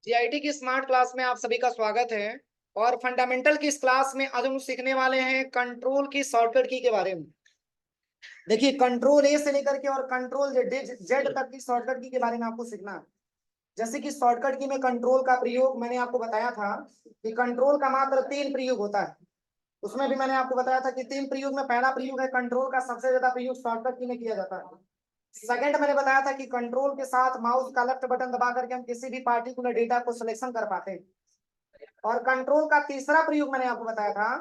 GIT की smart class में आप सभी का स्वागत है। और फंडामेंटल की इस क्लास में आज हम सीखने वाले हैं कंट्रोल की शॉर्टकट की के बारे में। देखिए, कंट्रोल ए से लेकर के और कंट्रोल जेड तक की शॉर्टकट की के बारे में आपको सीखना है। जैसे कि शॉर्टकट की में कंट्रोल का प्रयोग मैंने आपको बताया था कि कंट्रोल का मात्र 3 प्रयोग होता है। उसमें भी मैंने आपको बताया था कि 3 प्रयोग में पहला प्रयोग है कंट्रोल का सबसे ज्यादा प्रयोग शॉर्टकट की में किया जाता है। सेकंड मैंने बताया था कि कंट्रोल के साथ माउस का लेफ्ट बटन दबा करके हम किसी भी पार्टिकुलर डेटा को सिलेक्शन कर पाते हैं। और कंट्रोल का तीसरा प्रयोग मैंने आपको बताया था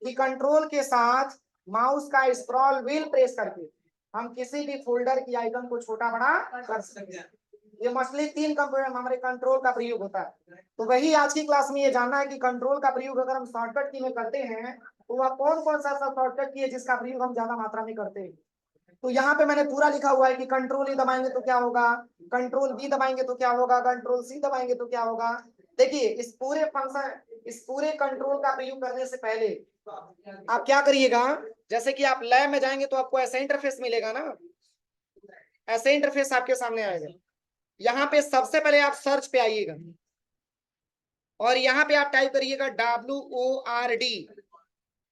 कि कंट्रोल के साथ माउस का स्क्रॉल व्हील प्रेस करके हम किसी भी फोल्डर की आइकन को छोटा बड़ा कर सकते हैं। ये मछली 3 कंप्यूटर हमारे कंट्रोल का प्रयोग होता है। तो वही आज की क्लास में ये जानना है कि कंट्रोल का प्रयोग अगर हम शॉर्टकट की में करते हैं तो वह कौन कौन सा शॉर्टकट की है जिसका प्रयोग हम ज्यादा मात्रा में करते हैं। तो यहाँ पे मैंने पूरा लिखा हुआ है कि कंट्रोल ई दबाएंगे तो क्या होगा, कंट्रोल बी दबाएंगे तो क्या होगा, कंट्रोल सी दबाएंगे तो क्या होगा। देखिए, इस पूरे कंट्रोल का प्रयोग करने से पहले आप क्या करिएगा, जैसे कि आप लैब में जाएंगे तो आपको ऐसा इंटरफेस मिलेगा ना। ऐसे इंटरफेस आपके सामने आएगा। यहाँ पे सबसे पहले आप सर्च पे आइएगा और यहाँ पे आप टाइप करिएगा WORD।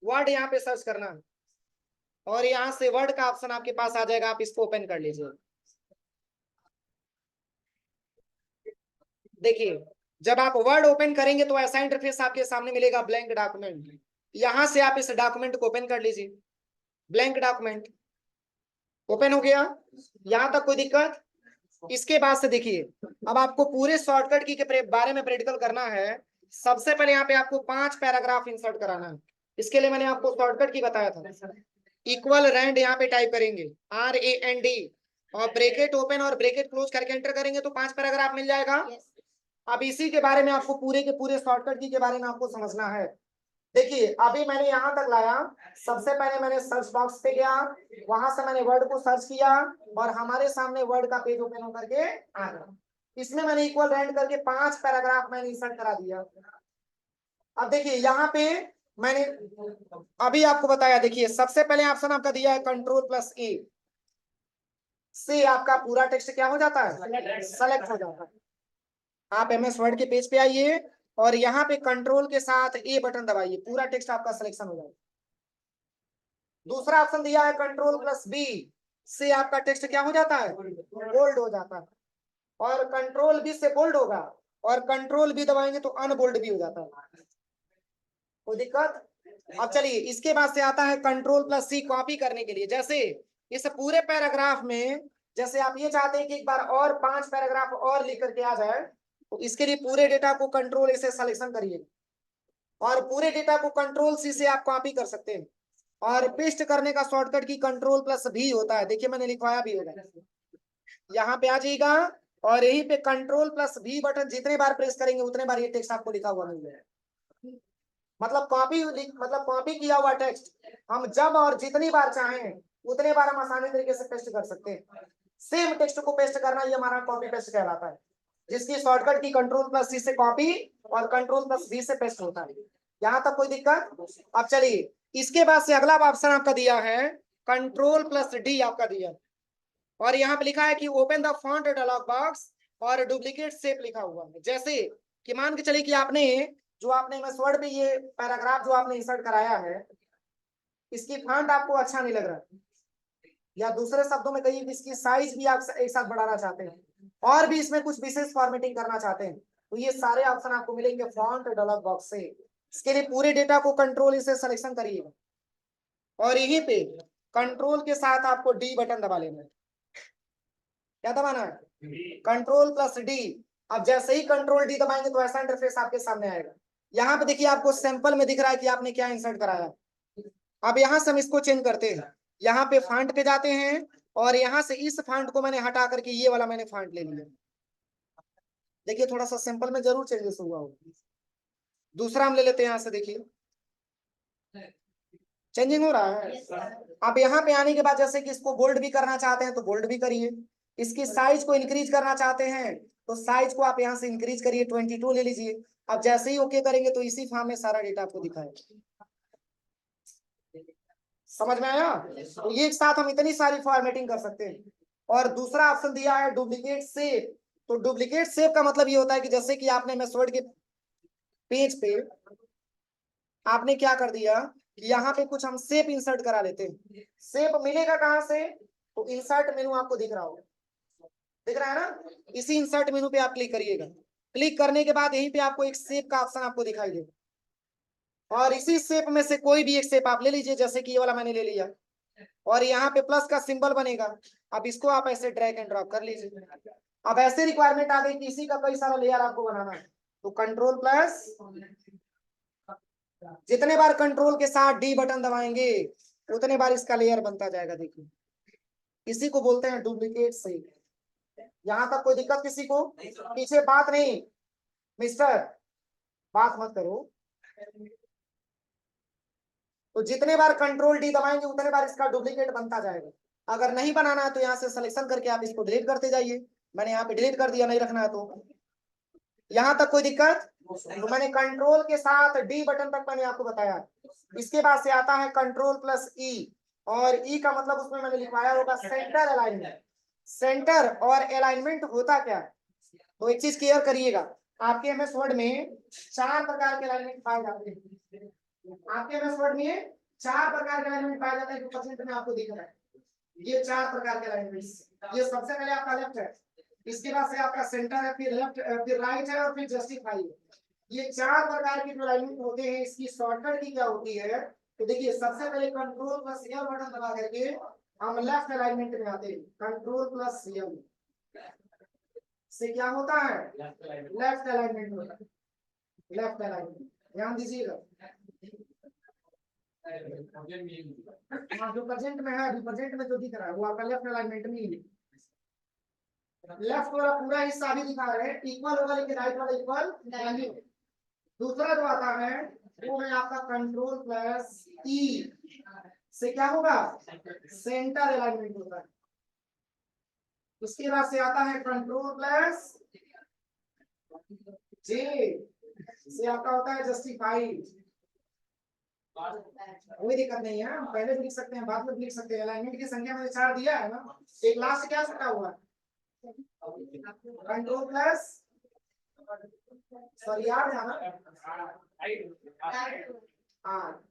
वर्ड यहाँ पे सर्च करना है और यहाँ से वर्ड का ऑप्शन आपके पास आ जाएगा। आप इसको ओपन कर लीजिए। देखिए, जब आप वर्ड ओपन करेंगे तो ऐसा इंटरफेस आपके सामने मिलेगा, ब्लैंक डॉक्यूमेंट। यहां से आप इस डॉक्यूमेंट को ओपन कर लीजिए। ब्लैंक डॉक्यूमेंट ओपन हो गया। यहां तक कोई दिक्कत? इसके बाद से देखिए, अब आपको पूरे शॉर्टकट की के बारे में प्रैक्टिकल करना है। सबसे पहले यहाँ पे आपको 5 पैराग्राफ इंसर्ट कराना है। इसके लिए मैंने आपको शॉर्टकट की बताया था। इक्वल रैंड यहाँ पे टाइप करेंगे, RAND, और ब्रेकेट ओपन और ब्रेकेट क्लोज करके एंटर करेंगे तो 5 पैराग्राफ मिल जाएगा। अब इसी के बारे में आपको पूरे के पूरे शॉर्टकट की के बारे में आपको समझना है। देखिए, अभी मैंने यहां तक लाया। सबसे पहले मैंने सर्च बॉक्स पे गया, वहां से मैंने वर्ड को सर्च किया और हमारे सामने वर्ड का पेज ओपन होकर के आ गया। इसमें मैंने इक्वल रैंड करके 5 पैराग्राफ मैंने इंसर्ट करा दिया। अब देखिए यहाँ पे मैंने अभी आपको बताया। देखिए, सबसे पहले ऑप्शन आपका दिया है कंट्रोल+A से आपका पूरा टेक्स्ट क्या हो जाता है, सेलेक्ट हो जाता है। आप MS वर्ड के पेज पे आइए और यहाँ पे कंट्रोल के साथ A बटन दबाइए, पूरा टेक्स्ट आपका सिलेक्शन हो जाएगा। दूसरा ऑप्शन दिया है कंट्रोल+B से आपका टेक्स्ट क्या हो जाता है, बोल्ड हो जाता है। और कंट्रोल B से बोल्ड होगा और कंट्रोल B दबाएंगे तो अनबोल्ड भी हो जाता है। कोई दिक्कत? अब चलिए, इसके बाद से आता है कंट्रोल+C कॉपी करने के लिए। जैसे इस पूरे पैराग्राफ में जैसे आप ये चाहते हैं कि एक बार और 5 पैराग्राफ और लिख करके आ जाए, तो इसके लिए पूरे डेटा को कंट्रोल से सिलेक्शन करिए और पूरे डेटा को कंट्रोल+C से आप कॉपी कर सकते हैं। और पेस्ट करने का शॉर्टकट की कंट्रोल+V होता है। देखिए, मैंने लिखवाया भी होगा। यहाँ पे आ जाइएगा और यहीं पे कंट्रोल+V बटन जितने बार प्रेस करेंगे उतने बार ये टेक्स्ट आपको लिखा हुआ मिल जाएगा। मतलब कॉपी किया हुआ टेक्स्ट हम जब और जितनी बार चाहें उतने बार हम आसानी तरीके से पेस्ट कर सकते हैं। सेम टेक्स्ट को पेस्ट करना ये हमारा कॉपी पेस्ट कहलाता है, जिसकी शॉर्टकट की कंट्रोल+C से कॉपी और कंट्रोल+V से पेस्ट होता है। यहाँ तक कोई दिक्कत? अब चलिए, इसके बाद से अगला ऑप्शन आपका दिया है कंट्रोल+D आपका दिया और यहाँ पे लिखा है कि open the font dialog box और डुप्लीकेट शेप लिखा हुआ है। जैसे कि मान के चलिए कि आपने MS वर्ड पे ये पैराग्राफ जो आपने इंसर्ट कराया है, इसकी फॉन्ट आपको अच्छा नहीं लग रहा, या दूसरे शब्दों में कहिए इसकी साइज भी आप एक साथ बढ़ाना चाहते हैं और भी इसमें कुछ विशेष फॉर्मेटिंग करना चाहते हैं, तो ये सारे ऑप्शन आपको मिलेंगे फॉन्ट डायलॉग बॉक्स से। इसके लिए पूरे डेटा को कंट्रोल इसे सिलेक्शन करिएगा और यहीं पे कंट्रोल के साथ आपको D बटन दबा लेना है। क्या दबाना है, कंट्रोल+D। अब जैसे ही कंट्रोल D दबाएंगे तो ऐसा इंटरफेस आपके सामने आएगा। यहाँ पे देखिए, आपको सैंपल में दिख रहा है कि आपने क्या इंसर्ट कराया। अब यहाँ से हम इसको चेंज करते हैं। यहाँ पे फॉन्ट पे जाते हैं और यहाँ से इस फॉन्ट को मैंने हटा करके ये वाला मैंने फॉन्ट ले लिया। देखिए, थोड़ा सा सैंपल में जरूर चेंजेस हुआ होगा। दूसरा हम ले लेते हैं, यहाँ से देखिए चेंजिंग हो रहा है। आप यहाँ पे आने के बाद जैसे कि इसको बोल्ड भी करना चाहते हैं तो बोल्ड भी करिए। इसकी साइज को इंक्रीज करना चाहते हैं तो साइज को आप यहाँ से इंक्रीज करिए, 22 ले लीजिए। अब जैसे ही ओके करेंगे तो इसी फॉर्म में सारा डेटा आपको दिखाएगा। समझ में आया? तो ये एक साथ हम इतनी सारी फॉर्मेटिंग कर सकते हैं। और दूसरा ऑप्शन दिया है डुप्लीकेट शेप। तो डुप्लीकेट शेप का मतलब ये होता है कि जैसे कि आपने एमएस वर्ड के पेज पे आपने क्या कर दिया कि यहाँ पे कुछ हम शेप इंसर्ट करा लेते हैं। शेप मिलेगा कहाँ से? तो इंसर्ट मेनू आपको दिख रहा होगा, दिख रहा है ना? इसी इंसर्ट मेनू पे आप क्लिक करिएगा। क्लिक करने के बाद यहीं पे आपको एक शेप का ऑप्शन आपको दिखाई देगा, और इसी शेप में से कोई भी एक शेप आप ले लीजिए, जैसे कि ये वाला मैंने ले लिया, और यहाँ पे प्लस का सिंबल बनेगा। अब इसको आप ऐसे ड्रैग एंड ड्रॉप कर लीजिए। अब ऐसे रिक्वायरमेंट आ गई कि इसी का कई सारा लेयर आपको बनाना है, तो कंट्रोल प्लस, जितने बार कंट्रोल के साथ डी बटन दबाएंगे उतने बार इसका लेयर बनता जाएगा। देखिए, इसी को बोलते हैं डुप्लीकेट शेप। यहां तक कोई दिक्कत किसी को? पीछे बात नहीं मिस्टर, बात मत करो। तो जितने बार कंट्रोल डी दबाएंगे उतने बार इसका डुप्लीकेट बनता जाएगा। अगर नहीं बनाना है तो यहाँ से सिलेक्शन करके आप इसको डिलीट करते जाइए। मैंने यहाँ पे डिलीट कर दिया, नहीं रखना है तो। यहाँ तक कोई दिक्कत? तो मैंने कंट्रोल के साथ डी बटन तक मैंने आपको बताया। इसके बाद से आता है कंट्रोल प्लस ई, और ई का मतलब उसमें मैंने लिखवाया होगा सेंटर अलाइनमेंट। सेंटर और अलाइनमेंट होता क्या है? तो एक चीज क्लियर करिएगा, आपके एमएस वर्ड में 4 प्रकार के अलाइनमेंट पाए जाते हैं। आपके एमएस वर्ड में 4 प्रकार के अलाइनमेंट पाए जाते हैं, जो परसेंट में आपको दिख रहा है। ये 4 प्रकार के अलाइनमेंट। ये सबसे पहले आपका लेफ्ट है, इसके बाद से आपका सेंटर है, फिर लेफ्ट, फिर राइट है, और फिर जस्टिफाई है। ये 4 प्रकार के जो अलाइनमेंट होते हैं, इसकी शॉर्टकट की क्या होती है? तो देखिए, सबसे पहले कंट्रोल प्लस एल बटन दबा करके हम लेफ्ट अलाइनमेंट में आते हैं। कंट्रोल प्लस एल से क्या होता है? लेफ्ट अलाइनमेंट होता है। लेफ्ट अलाइनमेंट, ध्यान दीजिएगा। जो प्रेजेंट में है, प्रेजेंट में जो दिख रहा है वो आपका लेफ्ट अलाइनमेंट में ही है। लेफ्ट वाला पूरा हिस्सा भी दिखा रहे हैं, इक्वल होगा, लेकिन राइट वाला इक्वल नहीं है। दूसरा जो आता है वो है आपका कंट्रोल प्लस ई से क्या होगा? सेंटर अलाइनमेंट होता है। उसके बाद से आता है कंट्रोल प्लस जे से आपका होता है जस्टिफाइड। कोई दिक्कत नहीं है, पहले भी लिख सकते हैं, बाद में भी लिख सकते हैं। अलाइनमेंट की संख्या मैंने 4 दिया है ना, एक लास्ट क्या छुटा हुआ है? कंट्रोल प्लस, सॉरी याद है ना, हाँ,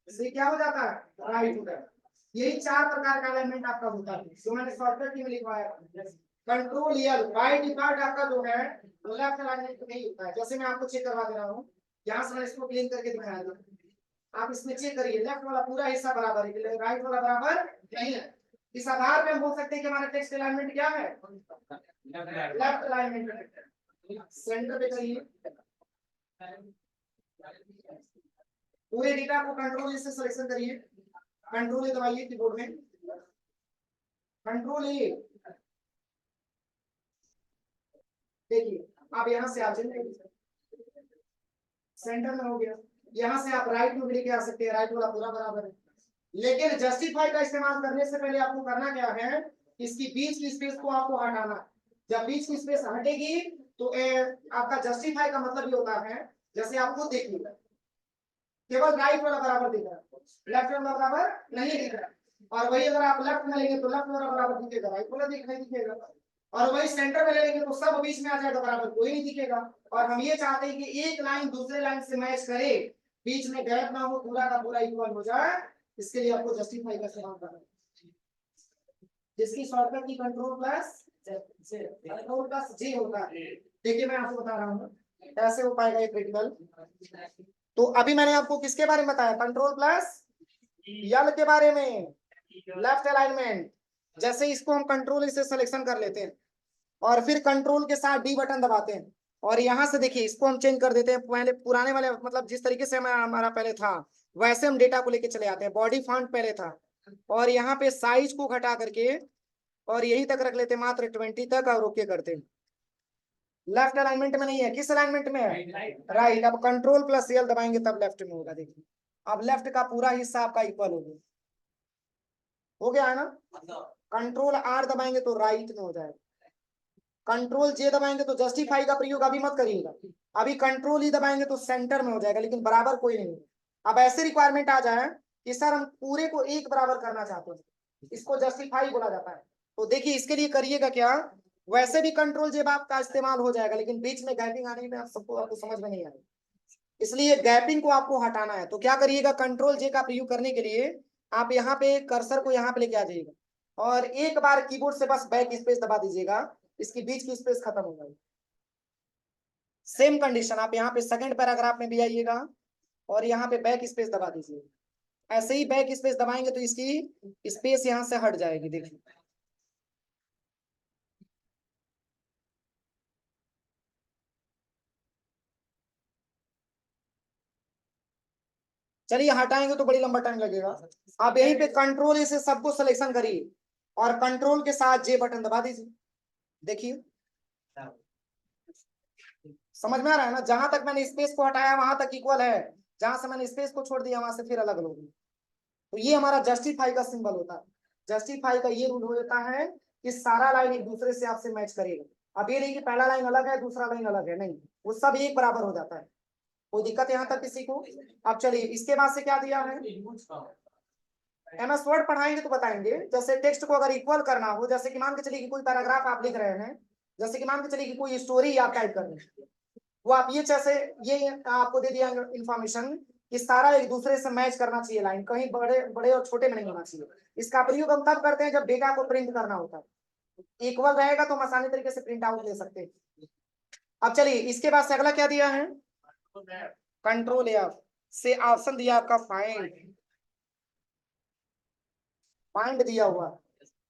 से क्या हो जाता है? राइट होता है। यही 4 प्रकार का अलाइनमेंट आपका होता है, जो मैंने शॉर्टकट में लिखवाया। कंट्रोल एल बाय डिफॉल्ट आपका जो है वो लेफ्ट अलाइनमेंट नहीं होता है। जैसे मैं आपको चेक करवा दे रहा हूँ, यहाँ से मैं इसको क्लीन करके दिखाया था, आप इसमें चेक करिए, लेफ्ट वाला पूरा हिस्सा बराबर है, राइट वाला बराबर नहीं है। इस आधार पे हम बोल सकते हैं कि हमारा टेक्स्ट अलाइनमेंट क्या है? Left alignment. सेंटर पे करिए, पूरे डेटा को कंट्रोल से सिलेक्शन करिए। कंट्रोल ए दबाइए कीबोर्ड में, कंट्रोल ए। देखिए, आप यहाँ से आ जाइए, सेंटर में हो गया। यहाँ से आप राइट में भी लेके आ सकते हैं, राइट वाला पूरा बराबर है। लेकिन जस्टिफाई का इस्तेमाल करने से पहले आपको करना क्या है? इसकी बीच की स्पेस को आपको हटाना। जब बीच की स्पेस हटेगी तो आपका जस्टिफाई का मतलब ये होता है, जैसे आप खुद देखिए, केवल राइट वाला बराबर दिख रहा है, लेफ्ट वाला बराबर नहीं दिख रहा। और वही अगर आप लेफ्ट में लेंगे तो लेफ्ट वाला बराबर दिखेगा, राइट वाला नहीं दिखेगा। और वही सेंटर में ले लेंगे तो सब बीच में आ जाएगा, बराबर कोई नहीं दिखेगा। और हम ये चाहते हैं कि एक लाइन दूसरे लाइन से मैच करे, बीच में गैप ना हो, पूरा का पूरा इक्वल हो जाए। इसके लिए आपको जस्टिफाई का इस्तेमाल करना है, जिसकी शॉर्टकट की कंट्रोल प्लस जी होगा। देखिए, मैं आपको बता रहा हूँ कैसे हो पाएगा ये क्रिटिकल। तो अभी मैंने आपको किसके बारे में बताया? कंट्रोल प्लस यल के बारे में, लेफ्ट अलाइनमेंट। जैसे इसको हम कंट्रोल से सिलेक्शन कर लेते हैं और फिर कंट्रोल के साथ डी बटन दबाते हैं, और यहाँ से देखिए इसको हम चेंज कर देते हैं। पहले पुराने वाले मतलब जिस तरीके से हमारा पहले था वैसे हम डेटा को लेके चले आते हैं। बॉडी फॉन्ट पहले था, और यहाँ पे साइज को घटा करके और यही तक रख लेते, मात्र 20 तक, और ओके करते हैं। लेफ्ट अलाइनमेंट में नहीं है, किस अलाइनमेंट में है? राइट। अब कंट्रोल प्लस एल दबाएंगे तब लेफ्ट में होगा। देखिए, अब लेफ्ट का पूरा हिस्सा आपका इक्वल हो गया है ना। कंट्रोल आर दबाएंगे तो राइट में हो जाएगा। कंट्रोल जे दबाएंगे तो जस्टिफाई का प्रयोग अभी मत करिएगा, अभी कंट्रोल ही दबाएंगे तो सेंटर में हो जाएगा, लेकिन बराबर कोई नहीं। अब ऐसे रिक्वायरमेंट आ जाए कि सर हम पूरे को एक बराबर करना चाहते हैं, इसको जस्टिफाई बोला जाता है। तो देखिए, इसके लिए करिएगा क्या वैसे भी कंट्रोल जेब आपका इस्तेमाल हो जाएगा, लेकिन बीच में गैपिंग आने में आपको समझ में नहीं आएगा, इसलिए गैपिंग को आपको हटाना है। तो क्या करिएगा, कंट्रोल जे का प्रयोग करने के लिए आप यहाँ पे कर्सर को यहाँ पे लेके आ जाइएगा और एक बार कीबोर्ड से बस बैक स्पेस दबा दीजिएगा, इसकी बीच की स्पेस खत्म हो जाएगी। सेम कंडीशन आप यहाँ पे सेकंड पैराग्राफ में भी आइएगा और यहाँ पे बैक स्पेस दबा दीजिए। ऐसे ही बैक स्पेस दबाएंगे तो इसकी स्पेस यहाँ से हट जाएगी। देखिए चलिए, हटाएंगे तो बड़ी लंबा टाइम लगेगा। आप यहीं पे कंट्रोल से सबको सिलेक्शन करिए और कंट्रोल के साथ जे बटन दबा दीजिए। देखिए समझ में आ रहा है ना, जहां तक मैंने स्पेस को हटाया वहां तक इक्वल है, जहां से मैंने स्पेस को छोड़ दिया वहां से फिर अलग अलग होगी। तो ये हमारा जस्टिफाई का सिंबल होता है। जस्टिफाई का ये रूल होता है कि सारा लाइन एक दूसरे से आपसे मैच करेगा। अब ये नहीं कि पहला लाइन अलग है दूसरा लाइन अलग है, नहीं, वो सब एक बराबर हो जाता है। कोई दिक्कत यहाँ तक किसी को? अब चलिए इसके बाद से क्या दिया है, एमएस वर्ड पढ़ाएंगे तो बताएंगे। जैसे टेक्स्ट को अगर इक्वल करना हो, जैसे कि मान के चलिए कि कोई पैराग्राफ आप लिख रहे हैं, जैसे कि मान के चलिए कि कोई स्टोरी आप टाइप कर रहे हैं, वो आप ये जैसे ये आपको दे दिया इंफॉर्मेशन कि सारा एक दूसरे से मैच करना चाहिए, लाइन कहीं बड़े बड़े और छोटे में नहीं होना चाहिए। इसका प्रयोग हम तब करते हैं जब डेटा को प्रिंट करना होता है। इक्वल रहेगा तो हम आसानी तरीके से प्रिंट आउट ले सकते हैं। अब चलिए इसके बाद से अगला क्या दिया है, कंट्रोल एफ से ऑप्शन दिया आपका फाइंड। फाइंड दिया हुआ,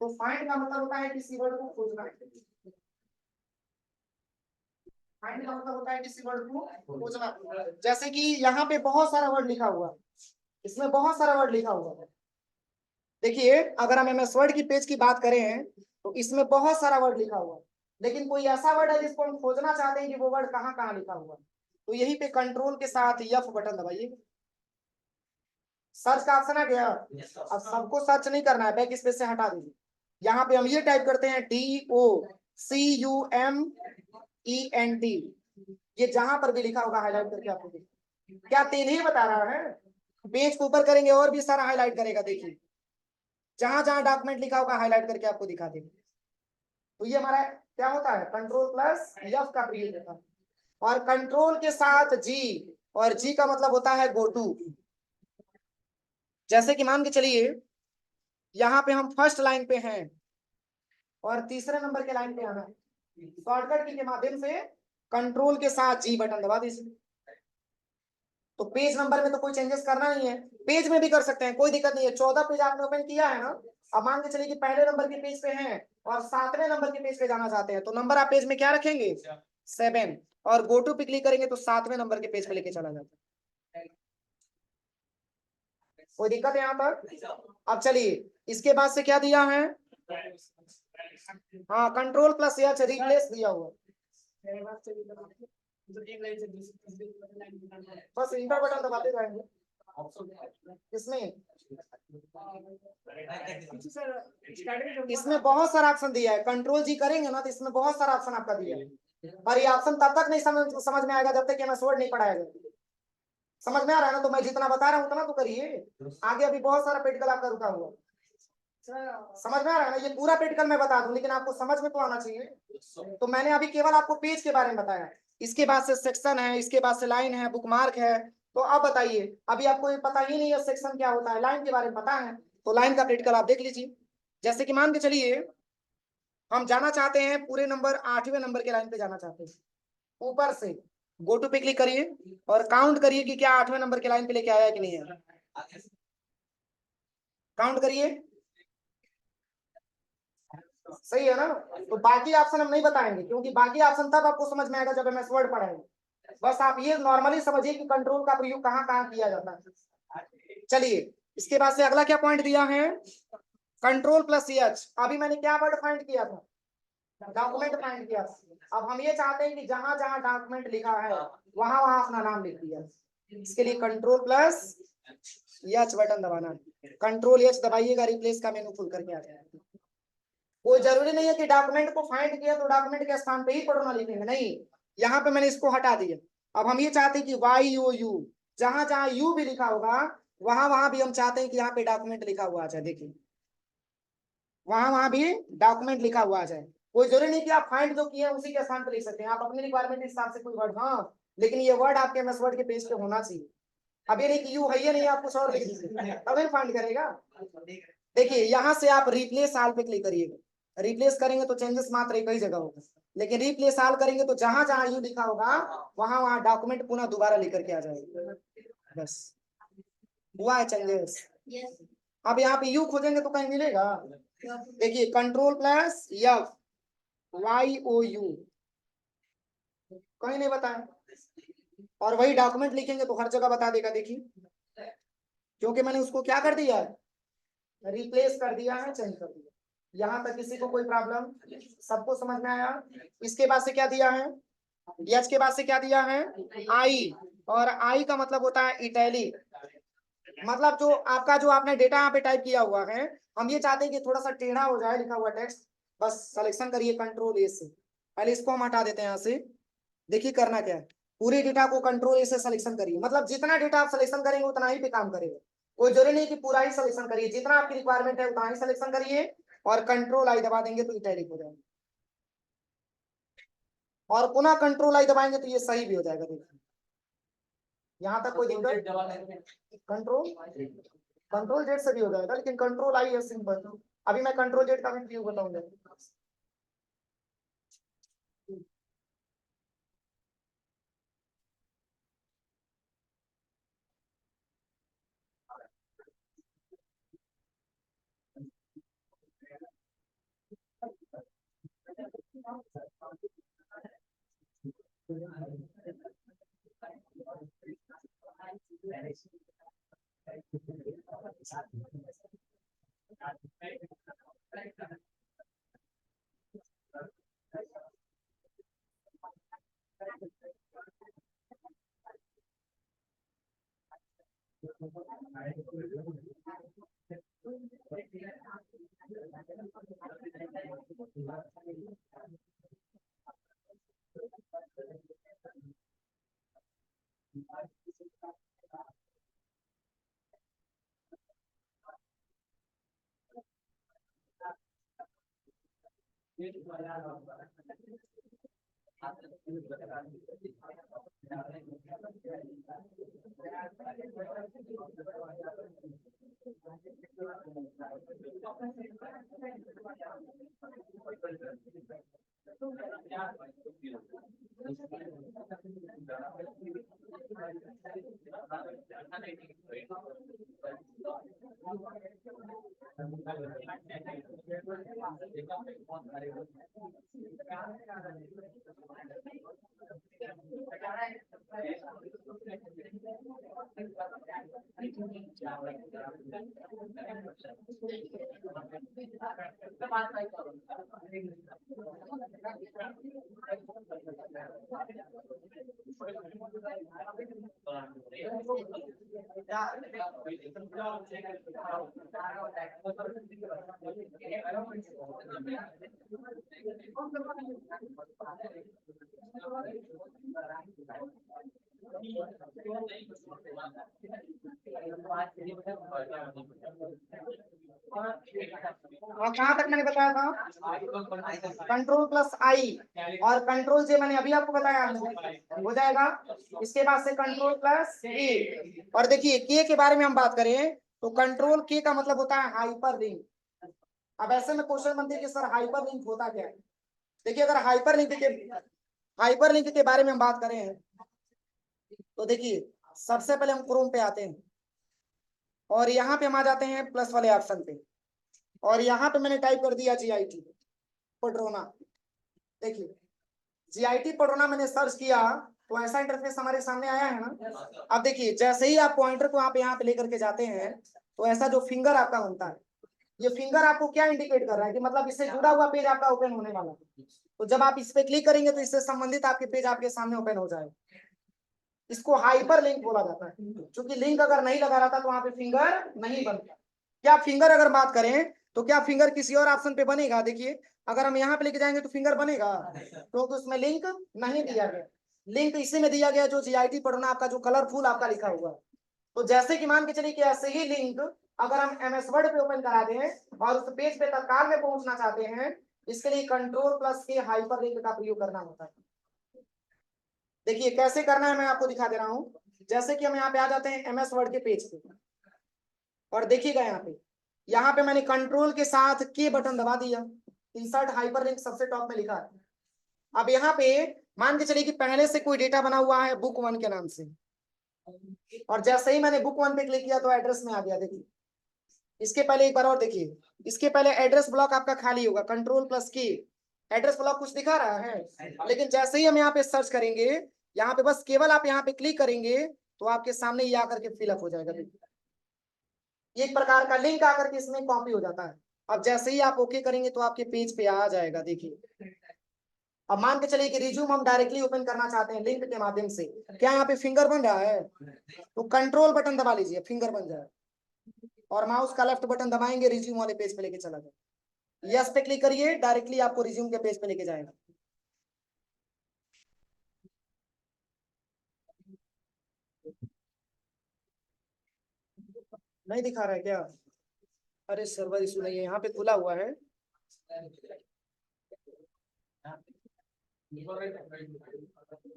तो फाइंड का मतलब होता है किसी वर्ड को खोजना। फाइंड का मतलब होता है किसी वर्ड को खोजना। जैसे कि यहाँ पे बहुत सारा वर्ड लिखा हुआ, इसमें बहुत सारा वर्ड लिखा हुआ है। देखिए अगर हम एमएस वर्ड की पेज की बात करें तो इसमें बहुत सारा वर्ड लिखा हुआ है, लेकिन कोई ऐसा वर्ड है जिसको हम खोजना चाहते हैं कि वो वर्ड कहाँ कहाँ लिखा हुआ है, तो यहीं पे कंट्रोल के साथ एफ बटन दबाइए। सर्च का ऑप्शन आ गया। अब सबको सर्च नहीं करना है, बैक स्पेस से हटा दीजिए। यहाँ पे हम ये टाइप करते हैं DOCUMENT, ये जहां पर भी लिखा होगा हाईलाइट करके आपको देखिए, क्या तीन ही बता रहा है। पेज को ऊपर करेंगे और भी सारा हाईलाइट करेगा, देखिए जहां जहां डॉक्यूमेंट लिखा होगा हाईलाइट करके आपको दिखा देगा। तो ये हमारा क्या होता है, कंट्रोल प्लस एफ का प्रयोग होता है। और कंट्रोल के साथ जी, और जी का मतलब होता है गो टू। जैसे कि मान के चलिए यहाँ पे हम फर्स्ट लाइन पे हैं और तीसरे नंबर के लाइन पे आना है, शॉर्टकट की के माध्यम से कंट्रोल के साथ जी बटन दबा दीजिए। तो पेज नंबर में तो कोई चेंजेस करना नहीं है, पेज में भी कर सकते हैं, कोई दिक्कत नहीं है। 14 पेज आपने ओपन किया है ना, अब मान के चलिए कि पहले नंबर के पेज पे हैं और 7वें नंबर के पेज पे जाना चाहते हैं, तो नंबर आप पेज में क्या रखेंगे, 7, और गो टू पे क्लिक करेंगे तो 7वें नंबर के पेज पे लेके चला जाता है। कोई दिक्कत है यहाँ पर? अब चलिए इसके बाद से क्या दिया है, हाँ कंट्रोल प्लस एच रिप्लेस दिया हुआ। बस इंटर बटन दबाते जाएंगे इसमें। इसमें बहुत सारा ऑप्शन दिया है, कंट्रोल जी करेंगे ना तो इसमें बहुत सारा ऑप्शन आपका दिया है, और ये ऑप्शन तब तक नहीं समझ में आएगा जब तक कि मैं वर्ड नहीं पढ़ाया जाए। समझ में आ रहा है ना, तो मैं जितना बता रहा हूँ उतना तो करिए, आगे अभी बहुत सारा पेटिकल आपका रुका हुआ। समझ में आ रहा है ना, ये पूरा पेटिकल मैं बता दूं लेकिन आपको समझ में तो आना चाहिए। तो मैंने अभी केवल आपको पेज के बारे में बताया, इसके बाद से सेक्शन है, इसके बाद से लाइन है, बुकमार्क है। तो अब बताइए, अभी आपको ये पता ही नहीं है सेक्शन क्या होता है, लाइन के बारे में पता है तो लाइन का पेटिकल आप देख लीजिए। जैसे कि मान के चलिए हम जाना चाहते हैं पूरे नंबर 8वें नंबर के लाइन पे जाना चाहते हैं, ऊपर से गो टू पे क्लिक करिए और काउंट करिए कि क्या 8वें नंबर के लाइन पे लेके आया है कि नहीं है, काउंट करिए। सही है ना, तो बाकी ऑप्शन हम नहीं बताएंगे क्योंकि बाकी ऑप्शन तब आपको समझ में आएगा जब एमएस वर्ड पढ़ाएंगे। बस आप ये नॉर्मली समझिए कि कंट्रोल का प्रयोग कहाँ कहाँ किया जाता है। चलिए इसके बाद से अगला क्या पॉइंट दिया है, कंट्रोल प्लस एच। अभी मैंने क्या वर्ड फाइंड किया था, डॉक्यूमेंट फाइंड किया था। अब हम ये चाहते हैं कि जहां जहां डॉक्यूमेंट लिखा है वहां वहां अपना नाम लिख दिया। इसके लिए कंट्रोल प्लस एच बटन दबाना है, कंट्रोल एच दबाइएगा, रिप्लेस का मेनू खुल करके आ जाएगा। कोई जरूरी नहीं है कि डॉक्यूमेंट को फाइंड किया तो डॉक्यूमेंट के स्थान पे ही पढ़ना लिखेंगे, नहीं, यहाँ पे मैंने इसको हटा दिया। अब हम ये चाहते हैं कि YOU, जहां जहां यू भी लिखा होगा वहां वहां भी हम चाहते हैं कि यहाँ पे डॉक्यूमेंट लिखा हुआ आ जाए। देखिए वहां वहां भी डॉक्यूमेंट लिखा हुआ आ जाए। कोई जरूरी नहीं कि आप फाइंड जो किए हैं उसी के स्थान पर लिख सकते हैं, आप अपने रिक्वायरमेंट के हिसाब से कोई वर्ड, हाँ लेकिन ये वर्ड आपके एमएस वर्ड के पेज पे होना चाहिए। अब ये नहीं कि यू है ये नहीं, आप कुछ और लिख दीजिए तभी फाइंड करेगा। देखिए यहाँ से आप रिप्लेस आल पे क्लिक करिएगा, रिप्लेस करेंगे तो चेंजेस मात्र एक ही जगह होगा, लेकिन रिप्लेस आल करेंगे तो जहां जहां यू लिखा होगा वहां वहां डॉक्यूमेंट पुनः दोबारा लेकर के आ जाएगा। बस हुआ है चेंजेस। अब यहाँ पे यू खोजेंगे तो कहीं मिलेगा? देखिए कंट्रोल प्लस एफ YOU, कहीं नहीं बताया, और वही डॉक्यूमेंट लिखेंगे तो हर जगह बता देगा। देखिए क्योंकि मैंने उसको क्या कर दिया है, रिप्लेस कर दिया है, चेंज कर दिया। यहाँ तक किसी को कोई प्रॉब्लम? सबको समझ में आया? इसके बाद से क्या दिया है, एच के बाद से क्या दिया है, आई, और आई का मतलब होता है इटैलिक, मतलब जो आपका जो आपने डेटा यहाँ पे टाइप किया हुआ है, हम ये चाहते हैं कि थोड़ा सा टेढ़ा हो जाए लिखा हुआ टेक्स्ट, बस सिलेक्शन करिए कंट्रोल ए से, पहले इसको हम हटा देते हैं यहाँ से। देखिए करना क्या है, पूरे डेटा को कंट्रोल ए से सिलेक्शन करिए, मतलब जितना डेटा आप सिलेक्शन करेंगे उतना ही पे काम करेगा, कोई जरूरी नहीं कि पूरा ही सिलेक्शन करिए, जितना आपकी रिक्वायरमेंट है उतना ही सिलेक्शन करिए और कंट्रोल आई दबा देंगे तो इटैलिक हो जाएगा, और पुनः कंट्रोल आई दबाएंगे तो ये सही भी हो जाएगा। देखिए यहाँ तक कोई दिक्कत? कंट्रोल कंट्रोल जेड से भी हो जाएगा, लेकिन कंट्रोल आई है सिंपल। अभी मैं कंट्रोल जेड का भी व्यू बताऊंगा। और कहाँ तक मैंने बताया था, कंट्रोल प्लस आई, और कंट्रोल से मैंने अभी आपको बताया हो जाएगा। इसके बाद से कंट्रोल प्लस ए, और देखिए के के बारे में हम बात करें तो कंट्रोल के का मतलब होता है हाइपर लिंक। अब ऐसे में क्वेश्चन बनते हैं कि सर हाइपर लिंक होता क्या है। देखिए अगर हाइपर लिंक के बारे में हम बात करें तो देखिए सबसे पहले हम क्रोम पे आते हैं और यहाँ पे हम आ जाते हैं प्लस वाले ऑप्शन पे, और यहाँ पे मैंने टाइप कर दिया GIT पड्रोना। देखिए GIT पड्रोना मैंने सर्च किया तो ऐसा इंटरफेस हमारे सामने आया है ना। अब देखिए जैसे ही आप पॉइंटर को आप यहाँ पे लेकर के जाते हैं तो ऐसा जो फिंगर आपका बनता है, ये फिंगर आपको क्या इंडिकेट कर रहा है कि मतलब इससे जुड़ा हुआ पेज आपका ओपन होने वाला है। तो जब आप इस पे क्लिक करेंगे तो इससे संबंधित आपके पेज आपके सामने ओपन हो जाएगा। इसको हाइपर लिंक बोला जाता है, क्योंकि लिंक अगर नहीं लगा रहता तो वहां पे फिंगर नहीं बनता। क्या फिंगर अगर बात करें तो क्या फिंगर किसी और ऑप्शन पे बनेगा? देखिए अगर हम यहाँ पे लेके जाएंगे तो फिंगर बनेगा, क्योंकि उसमें लिंक नहीं दिया गया। लिंक इसी में दिया गया जो GIT पढ़ना आपका जो कलरफुल आपका लिखा हुआ है। तो जैसे कि मान के चलिए कि ऐसे ही लिंक अगर हम MS वर्ड पे ओपन करा दें और उस पेज पे तत्काल में पहुंचना चाहते हैं इसके लिए कंट्रोल प्लस के हाइपर लिंक का प्रयोग करना होता है। देखिए कैसे करना है मैं आपको दिखा दे रहा हूँ। जैसे कि हम यहाँ पे आ जाते हैं MS वर्ड के पेज पे और देखिएगा यहाँ पे मैंने कंट्रोल के साथ के बटन दबा दिया, इंसर्ट हाइपरलिंक सबसे टॉप में लिखा है। अब यहाँ पे मान के चलिए कि पहले से कोई डेटा बना हुआ है बुक 1 के नाम से, और जैसे ही मैंने बुक 1 पे क्लिक किया तो एड्रेस में आ गया। देखिए इसके पहले एक बार और देखिए, इसके पहले एड्रेस ब्लॉक आपका खाली होगा, कंट्रोल प्लस की एड्रेस ब्लॉक कुछ दिखा रहा है, लेकिन जैसे ही हम यहाँ पे सर्च करेंगे, यहाँ पे बस केवल आप यहाँ पे क्लिक करेंगे तो आपके सामने ये आकर के फिलअप हो जाएगा। देखिए एक प्रकार का लिंक आकर के इसमें कॉपी हो जाता है। अब जैसे ही आप ओके करेंगे तो आपके पेज पे आ जाएगा। देखिए अब मान के चलिए कि रिज्यूम हम डायरेक्टली ओपन करना चाहते हैं लिंक के माध्यम से, क्या यहाँ पे फिंगर बन रहा है? तो कंट्रोल बटन दबा लीजिए, फिंगर बन जाए, और माउस का लेफ्ट बटन दबाएंगे, रिज्यूम वाले पेज पे लेके चला जाए। यस पे क्लिक करिए, डायरेक्टली आपको रिज्यूम के पेज पे लेके जाएगा। नहीं दिखा रहा है क्या? अरे सर्वर इशू नहीं है, यहाँ पे खुला हुआ है।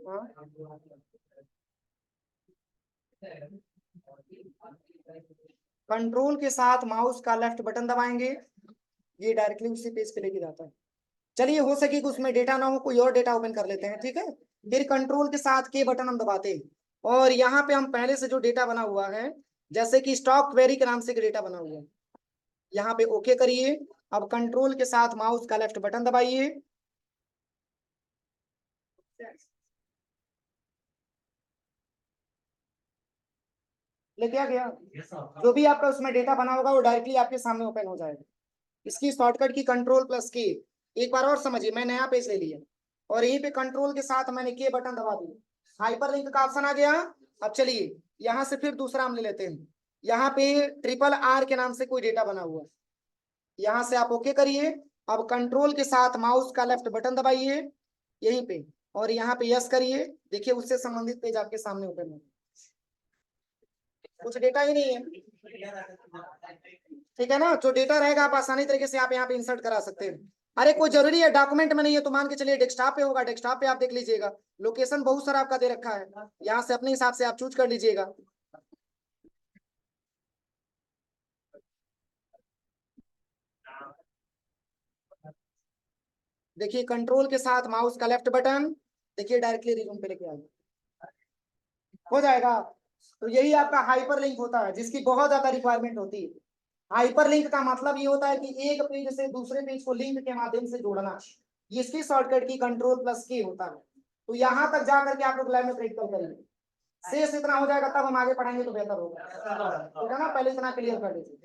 हाँ कंट्रोल के साथ माउस का लेफ्ट बटन दबाएंगे, ये डायरेक्टली उसी पेज पे लेके जाता है। चलिए हो सके कि उसमें डेटा ना हो, कोई और डेटा ओपन कर लेते हैं, ठीक है। फिर कंट्रोल के साथ के बटन हम दबाते हैं, और यहाँ पे हम पहले से जो डेटा बना हुआ है, जैसे कि स्टॉक क्वेरी के नाम से डेटा बना हुआ है, यहाँ पे ओके करिए। अब कंट्रोल के साथ माउस का लेफ्ट बटन दबाइए। लेके आ गया, जो भी आपका उसमें डेटा बना होगा वो डायरेक्टली आपके सामने ओपन हो जाएगा। इसकी शॉर्टकट की कंट्रोल प्लस की। एक बार और समझिए, मैं नया पेज ले लिया और यहीं पे कंट्रोल के साथ मैंने के बटन दबा दिया, हाइपर लिंक का ऑप्शन आ गया। अब चलिए यहाँ से फिर दूसरा हम ले लेते हैं, यहाँ पे RRR के नाम से कोई डेटा बना हुआ है, यहाँ से आप ओके करिए। अब कंट्रोल के साथ माउस का लेफ्ट बटन दबाइए यहीं पे, और यहाँ पे यस करिए। देखिए उससे संबंधित पेज आपके सामने ओपन हो, कुछ डेटा ही नहीं है, ठीक है ना। जो डेटा रहेगा आप आसानी तरीके से आप यहाँ पे इंसर्ट करा सकते हैं। अरे कोई जरूरी है डॉक्यूमेंट में नहीं है तो मान के चलिए डेस्कटॉप पे होगा, डेस्कटॉप पे आप देख लीजिएगा, लोकेशन बहुत सारा आपका दे रखा है, यहाँ से अपने हिसाब से आप चूज कर लीजिएगा। देखिए कंट्रोल के साथ माउस का लेफ्ट बटन, देखिए डायरेक्टली रिज्यूम पे लेके आइए, हो जाएगा। तो यही आपका हाइपर लिंक होता है, जिसकी बहुत ज्यादा रिक्वायरमेंट होती है। हाइपर लिंक का मतलब ये होता है कि एक पेज से दूसरे पेज को लिंक के माध्यम से जोड़ना, ये इसकी शॉर्टकट की कंट्रोल प्लस की होता है। तो यहाँ तक जा करके आप लोग लाइव में प्रैक्टिकल करेंगे, शेष इतना हो जाएगा तब हम आगे पढ़ाएंगे तो बेहतर होगा, ठीक है ना। पहले इतना क्लियर कर लीजिए।